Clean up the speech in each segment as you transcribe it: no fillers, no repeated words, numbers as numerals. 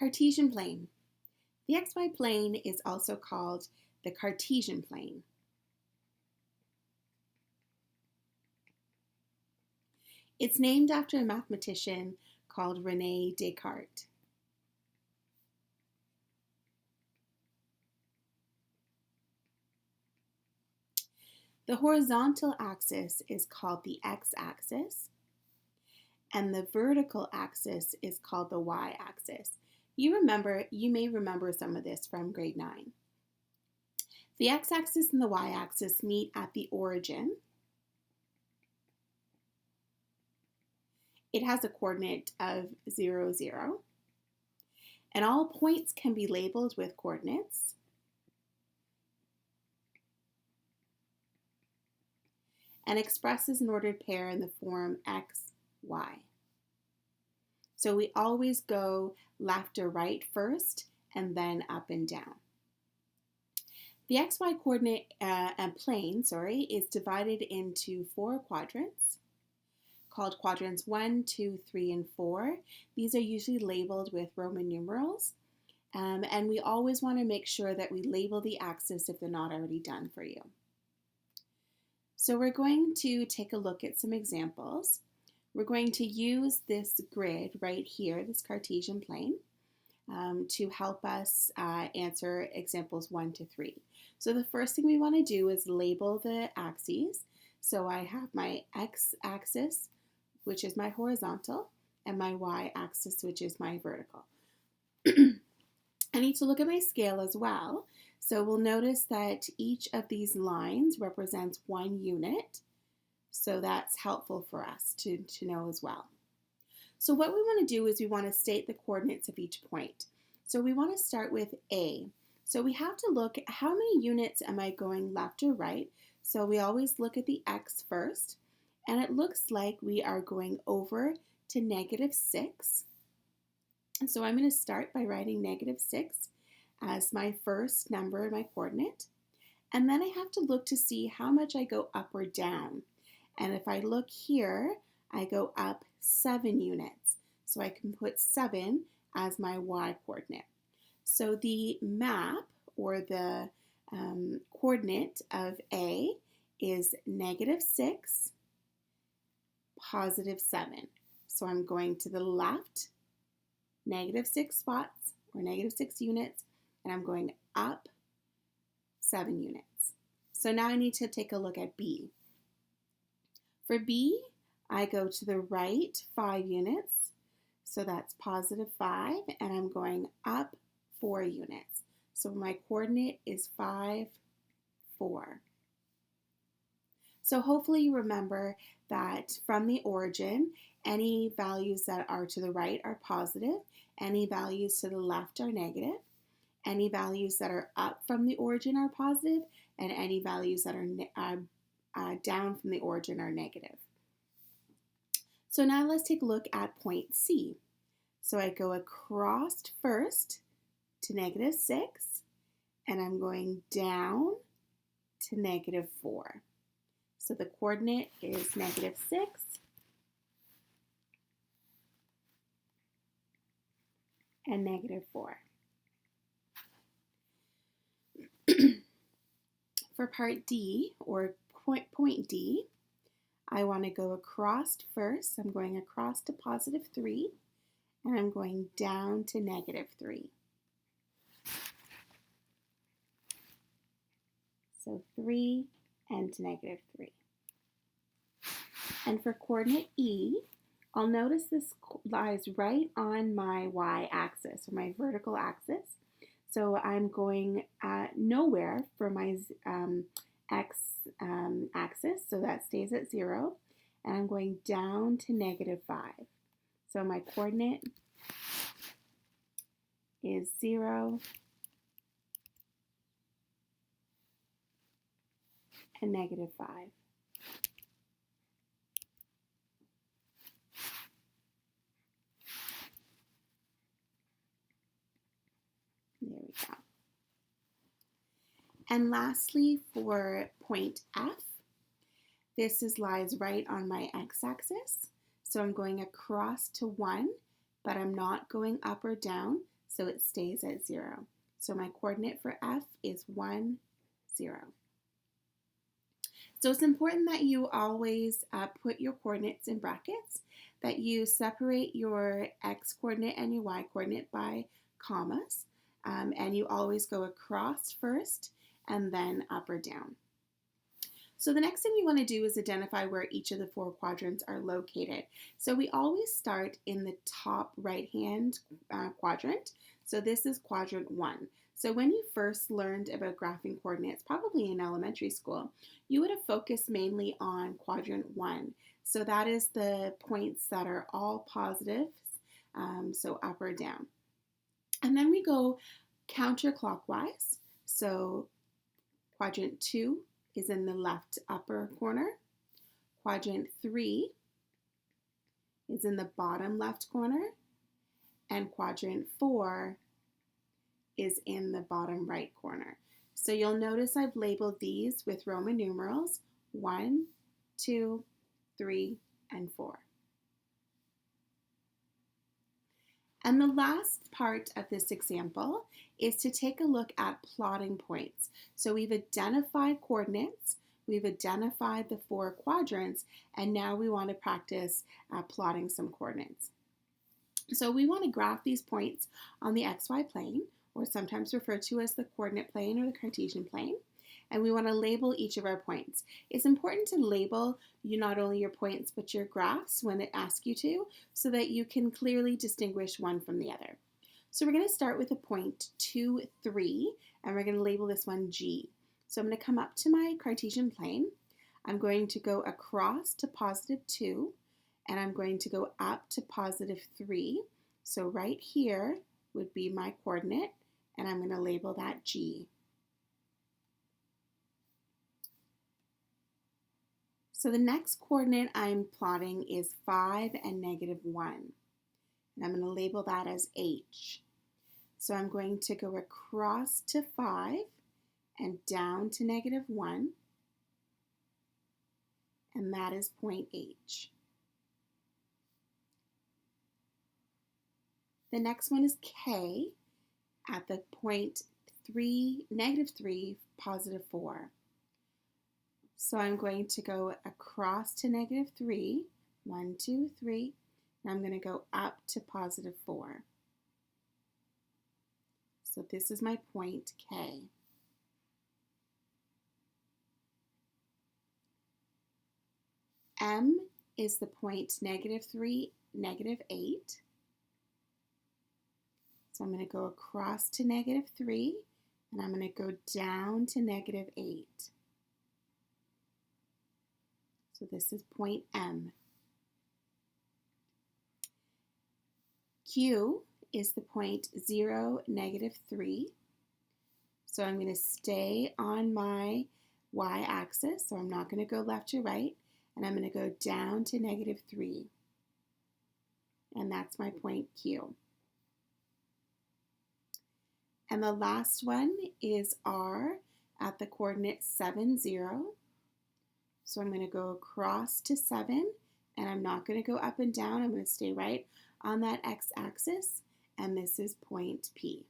Cartesian plane. The xy plane is also called the Cartesian plane. It's named after a mathematician called René Descartes. The horizontal axis is called the x-axis, and the vertical axis is called the y-axis. You may remember some of this from grade 9. The x-axis and the y-axis meet at the origin. It has a coordinate of 0, 0. And all points can be labeled with coordinates. And expresses an ordered pair in the form x, y. So we always go left or right first, and then up and down. The xy coordinate plane is divided into 4 quadrants, called quadrants 1, 2, 3, and 4. These are usually labeled with Roman numerals, and we always want to make sure that we label the axis if they're not already done for you. So we're going to take a look at some examples. We're going to use this grid right here, this Cartesian plane, to help us answer examples 1 to 3. So the first thing we want to do is label the axes. So I have my x-axis, which is my horizontal, and my y-axis, which is my vertical. I need to look at my scale as well. So we'll notice that each of these lines represents 1 unit. So that's helpful for us to know as well. So what we want to do is we want to state the coordinates of each point. So we want to start with A. So we have to look at how many units am I going left or right. So we always look at the x first. And it looks like we are going over to -6. And so I'm going to start by writing -6 as my first number in my coordinate. And then I have to look to see how much I go up or down. And if I look here, I go up 7 units. So I can put 7 as my y coordinate. So the map, or the coordinate of A, is -6, +7. So I'm going to the left, -6 spots, or -6 units, and I'm going up 7 units. So now I need to take a look at B. For B, I go to the right 5 units, so that's +5, and I'm going up 4 units. So my coordinate is 5, 4. So hopefully you remember that from the origin, any values that are to the right are positive, any values to the left are negative, any values that are up from the origin are positive, and any values that are down from the origin are negative. So now let's take a look at point C. So I go across first to -6, and I'm going down to -4. So the coordinate is -6 and -4. For part D, or point D, I want to go across first. I'm going across to +3, and I'm going down to -3. So 3 and to -3. And for coordinate E, I'll notice this lies right on my y-axis, or my vertical axis. So I'm going nowhere for my x-axis, so that stays at 0. And I'm going down to -5. So my coordinate is 0 and -5. There we go. And lastly, for point F, this lies right on my x-axis. So I'm going across to 1, but I'm not going up or down. so it stays at 0. So my coordinate for F is 1, 0. So it's important that you always put your coordinates in brackets, that you separate your x coordinate and your y coordinate by commas, and you always go across first and then up or down. So the next thing we want to do is identify where each of the 4 quadrants are located. So we always start in the top right-hand quadrant. So this is quadrant 1. So when you first learned about graphing coordinates, probably in elementary school, you would have focused mainly on quadrant 1. So that is the points that are all positives, so up or down. And then we go counterclockwise. So quadrant 2 is in the left upper corner. Quadrant 3 is in the bottom left corner. And quadrant 4 is in the bottom right corner. So you'll notice I've labeled these with Roman numerals 1, 2, 3, and 4. And the last part of this example is to take a look at plotting points. So we've identified coordinates, we've identified the 4 quadrants, and now we want to practice plotting some coordinates. So we want to graph these points on the xy plane, or sometimes referred to as the coordinate plane or the Cartesian plane. And we want to label each of our points. It's important to label not only your points but your graphs when it asks you to, so that you can clearly distinguish one from the other. So we're going to start with a point 2, 3, and we're going to label this one G. So I'm going to come up to my Cartesian plane. I'm going to go across to positive 2, and I'm going to go up to positive 3. So right here would be my coordinate, and I'm going to label that G. So the next coordinate I'm plotting is 5 and negative 1. And I'm going to label that as H. So I'm going to go across to 5 and down to negative 1. And that is point H. The next one is K at the point 3, negative 3, positive 4. So I'm going to go across to negative 3, 1, 2, 3, and I'm going to go up to positive 4. So this is my point K. M is the point negative 3, negative 8. So I'm going to go across to negative 3, and I'm going to go down to negative 8. So this is point M. Q is the point 0, negative 3. So I'm going to stay on my y-axis, so I'm not going to go left to right, and I'm going to go down to negative 3. And that's my point Q. And the last one is R at the coordinate 7, 0. So I'm going to go across to 7, and I'm not going to go up and down. I'm going to stay right on that x-axis, and this is point P.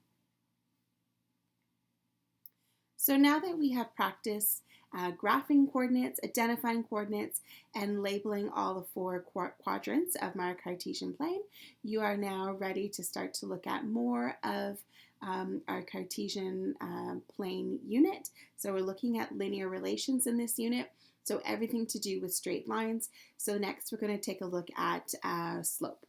So now that we have practiced graphing coordinates, identifying coordinates, and labeling all the 4 quadrants of my Cartesian plane, you are now ready to start to look at more of our Cartesian plane unit. So we're looking at linear relations in this unit, so everything to do with straight lines. So next we're going to take a look at slope.